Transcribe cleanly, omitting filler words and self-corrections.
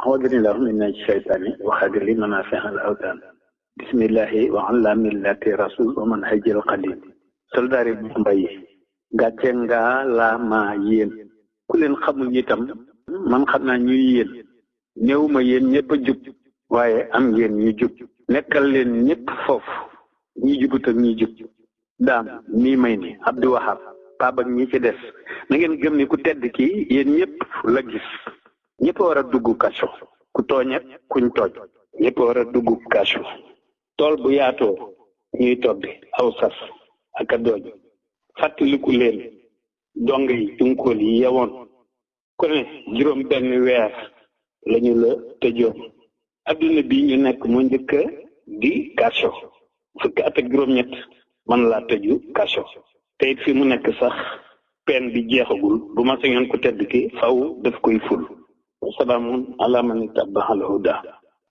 أعوذ بالله من الشيطان وخذ لي منافع الأوطان بسم الله وعلى ملة رسول ومن هجر القديم soldaari Bambey gàcce nga laa ma yéen ku leen xamul itam man xam naa ñuy yéen néewuma yéen ñëpp a jub waaye am ngeen ñu jub nekkal leen ñëpp foofu ñi jubut ak ñi jub daam mii may ni Abdou Wahab Pape ak ñi ci des na ngeen gëm ni ku tedd kii yéen ñëpp la gis ñëpp war a dugg kaso ku tooñet kuñ tooñ ñëpp war a dugg kaso tool bu yaatoo ñuy tobbi aw sas ak a dooj fàttaliku leen dong yi tunkool yi yewoon ku ne juróom benn weer lañu la tëjoon adduna bi ñu nekk moo njëkk di kaso fukki at ak juróom-ñett man laa tëju kaso te it fi mu nekk sax pen bi jeexagul bu ma sañoon ku tedd ki faw daf koy ful wasalaamun ala man ittaba'a al huda